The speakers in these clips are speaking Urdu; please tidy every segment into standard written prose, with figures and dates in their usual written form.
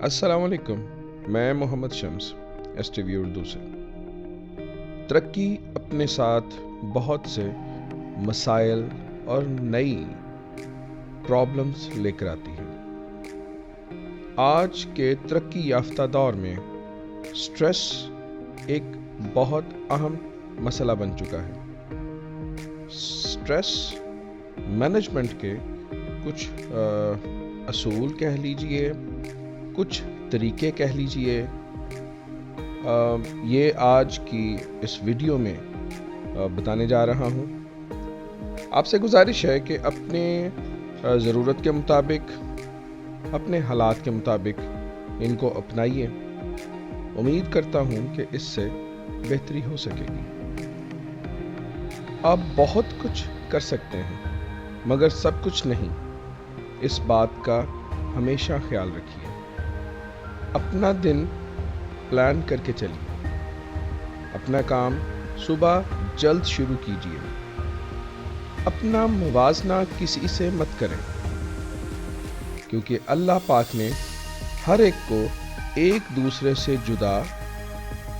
السلام علیکم، میں محمد شمس ایس ٹی وی اردو سے۔ ترقی اپنے ساتھ بہت سے مسائل اور نئی پرابلمز لے کر آتی ہے۔ آج کے ترقی یافتہ دور میں سٹریس ایک بہت اہم مسئلہ بن چکا ہے۔ سٹریس مینجمنٹ کے کچھ اصول کہہ لیجئے، کچھ طریقے کہہ لیجئے، یہ آج کی اس ویڈیو میں بتانے جا رہا ہوں۔ آپ سے گزارش ہے کہ اپنے ضرورت کے مطابق، اپنے حالات کے مطابق ان کو اپنائیے۔ امید کرتا ہوں کہ اس سے بہتری ہو سکے گی۔ آپ بہت کچھ کر سکتے ہیں مگر سب کچھ نہیں، اس بات کا ہمیشہ خیال رکھیے۔ اپنا دن پلان کر کے چلیے۔ اپنا کام صبح جلد شروع کیجیے۔ اپنا موازنہ کسی سے مت کریں، کیونکہ اللہ پاک نے ہر ایک کو ایک دوسرے سے جدا،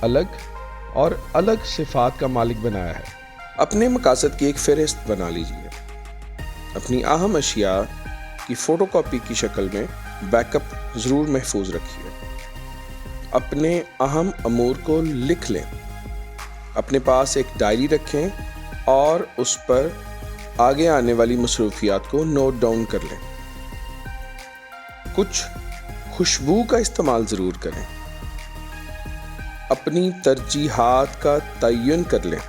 الگ اور الگ صفات کا مالک بنایا ہے۔ اپنے مقاصد کی ایک فہرست بنا لیجیے۔ اپنی اہم اشیاء کی فوٹو کاپی کی شکل میں بیک اپ ضرور محفوظ رکھیے۔ اپنے اہم امور کو لکھ لیں۔ اپنے پاس ایک ڈائری رکھیں اور اس پر آگے آنے والی مصروفیات کو نوٹ ڈاؤن کر لیں۔ کچھ خوشبو کا استعمال ضرور کریں۔ اپنی ترجیحات کا تعین کر لیں۔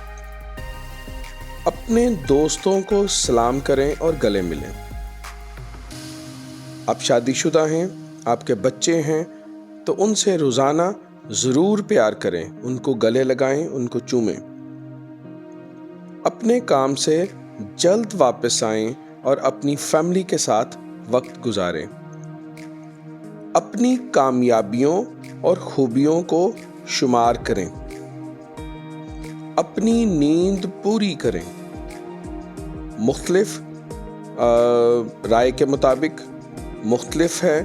اپنے دوستوں کو سلام کریں اور گلے ملیں۔ آپ شادی شدہ ہیں، آپ کے بچے ہیں تو ان سے روزانہ ضرور پیار کریں، ان کو گلے لگائیں، ان کو چومیں۔ اپنے کام سے جلد واپس آئیں اور اپنی فیملی کے ساتھ وقت گزاریں۔ اپنی کامیابیوں اور خوبیوں کو شمار کریں۔ اپنی نیند پوری کریں۔ مختلف رائے کے مطابق مختلف ہے،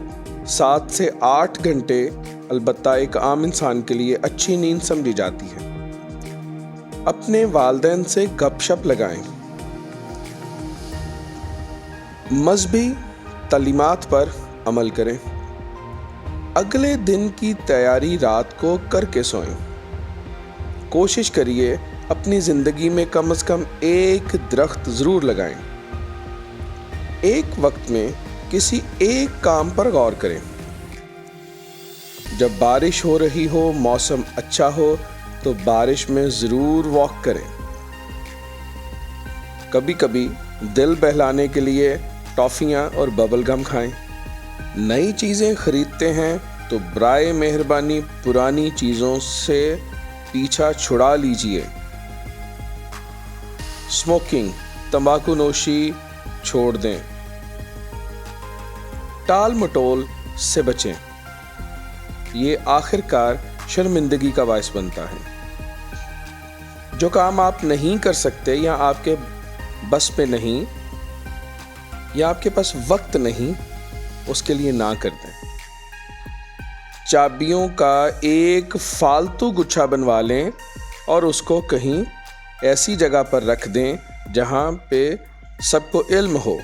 7 سے 8 گھنٹے البتہ ایک عام انسان کے لیے اچھی نیند سمجھی جاتی ہے۔ اپنے والدین سے گپ شپ لگائیں۔ مذہبی تعلیمات پر عمل کریں۔ اگلے دن کی تیاری رات کو کر کے سوئیں۔ کوشش کریے اپنی زندگی میں کم از کم ایک درخت ضرور لگائیں۔ ایک وقت میں کسی ایک کام پر غور کریں۔ جب بارش ہو رہی ہو، موسم اچھا ہو تو بارش میں ضرور واک کریں۔ کبھی کبھی دل بہلانے کے لیے ٹافیاں اور ببل گم کھائیں۔ نئی چیزیں خریدتے ہیں تو برائے مہربانی پرانی چیزوں سے پیچھا چھڑا لیجیے۔ اسموکنگ، تمباکو نوشی چھوڑ دیں۔ ٹال مٹول سے بچیں، یہ آخر کار شرمندگی کا باعث بنتا ہے۔ جو کام آپ نہیں کر سکتے یا آپ کے بس پہ نہیں یا آپ کے پاس وقت نہیں، اس کے لیے نہ کر دیں۔ چابیوں کا ایک فالتو گچھا بنوا لیں اور اس کو کہیں ایسی جگہ پر رکھ دیں جہاں پہ سب کو علم ہو۔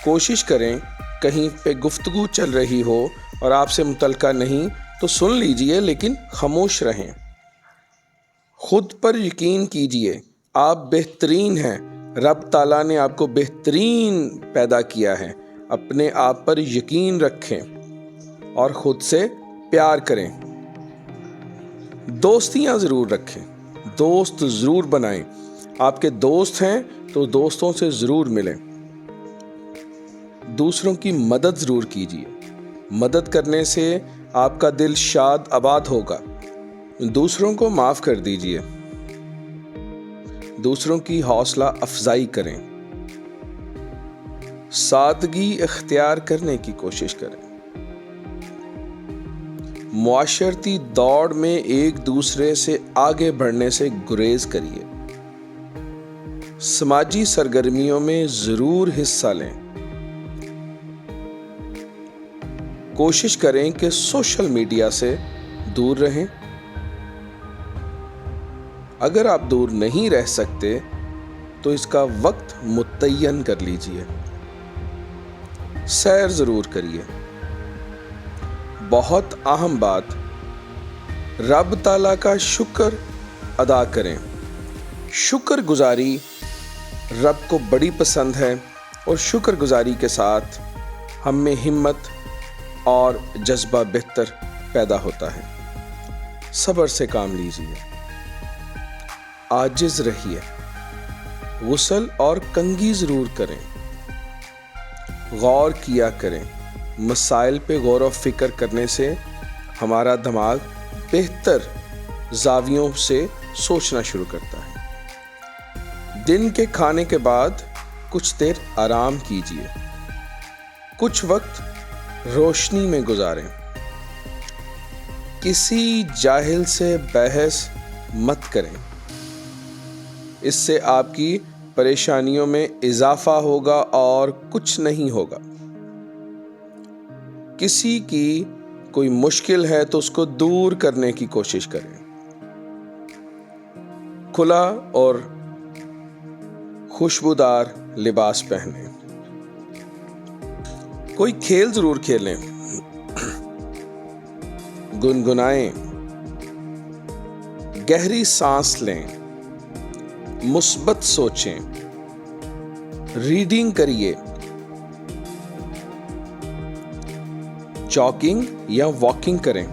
کوشش کریں کہیں پہ گفتگو چل رہی ہو اور آپ سے متعلقہ نہیں تو سن لیجئے لیکن خاموش رہیں۔ خود پر یقین کیجئے، آپ بہترین ہیں۔ رب تعالیٰ نے آپ کو بہترین پیدا کیا ہے۔ اپنے آپ پر یقین رکھیں اور خود سے پیار کریں۔ دوستیاں ضرور رکھیں، دوست ضرور بنائیں۔ آپ کے دوست ہیں تو دوستوں سے ضرور ملیں۔ دوسروں کی مدد ضرور کیجیے۔ مدد کرنے سے آپ کا دل شاد آباد ہوگا۔ دوسروں کو معاف کر دیجیے۔ دوسروں کی حوصلہ افزائی کریں۔ سادگی اختیار کرنے کی کوشش کریں۔ معاشرتی دوڑ میں ایک دوسرے سے آگے بڑھنے سے گریز کریے۔ سماجی سرگرمیوں میں ضرور حصہ لیں۔ کوشش کریں کہ سوشل میڈیا سے دور رہیں۔ اگر آپ دور نہیں رہ سکتے تو اس کا وقت متعین کر لیجئے۔ سیر ضرور کریے۔ بہت اہم بات، رب تعالیٰ کا شکر ادا کریں۔ شکر گزاری رب کو بڑی پسند ہے اور شکر گزاری کے ساتھ ہم میں ہمت اور جذبہ بہتر پیدا ہوتا ہے۔ صبر سے کام لیجیے، عاجز رہیے، غسل اور کنگھی ضرور کریں، غور کیا کریں۔ مسائل پہ غور و فکر کرنے سے ہمارا دماغ بہتر زاویوں سے سوچنا شروع کرتا ہے۔ دن کے کھانے کے بعد کچھ دیر آرام کیجیے، کچھ وقت روشنی میں گزاریں۔ کسی جاہل سے بحث مت کریں، اس سے آپ کی پریشانیوں میں اضافہ ہوگا اور کچھ نہیں ہوگا۔ کسی کی کوئی مشکل ہے تو اس کو دور کرنے کی کوشش کریں۔ کھلا اور خوشبودار لباس پہنیں۔ کوئی کھیل ضرور کھیلیں، گنگنائیں، گہری سانس لیں، مثبت سوچیں، ریڈنگ کریے، جاگنگ یا واکنگ کریں۔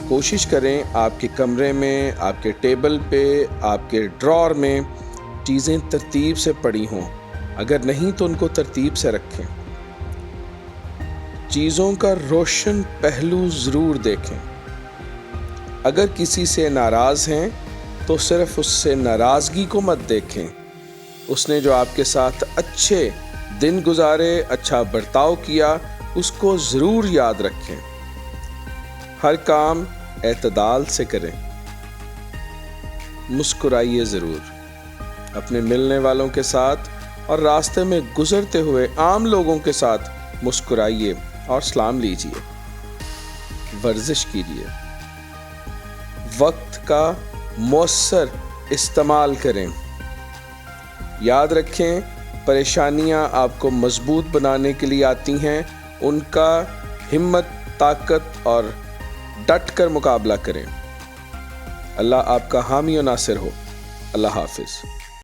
کوشش کریں آپ کے کمرے میں، آپ کے ٹیبل پہ، آپ کے ڈرار میں چیزیں ترتیب سے پڑی ہوں۔ اگر نہیں تو ان کو ترتیب سے رکھیں۔ چیزوں کا روشن پہلو ضرور دیکھیں۔ اگر کسی سے ناراض ہیں تو صرف اس سے ناراضگی کو مت دیکھیں، اس نے جو آپ کے ساتھ اچھے دن گزارے، اچھا برتاؤ کیا، اس کو ضرور یاد رکھیں۔ ہر کام اعتدال سے کریں۔ مسکرائیے ضرور، اپنے ملنے والوں کے ساتھ اور راستے میں گزرتے ہوئے عام لوگوں کے ساتھ مسکرائیے اور سلام لیجیے۔ ورزش کیجیے، وقت کا مؤثر استعمال کریں۔ یاد رکھیں، پریشانیاں آپ کو مضبوط بنانے کے لیے آتی ہیں، ان کا ہمت، طاقت اور ڈٹ کر مقابلہ کریں۔ اللہ آپ کا حامی و ناصر ہو۔ اللہ حافظ۔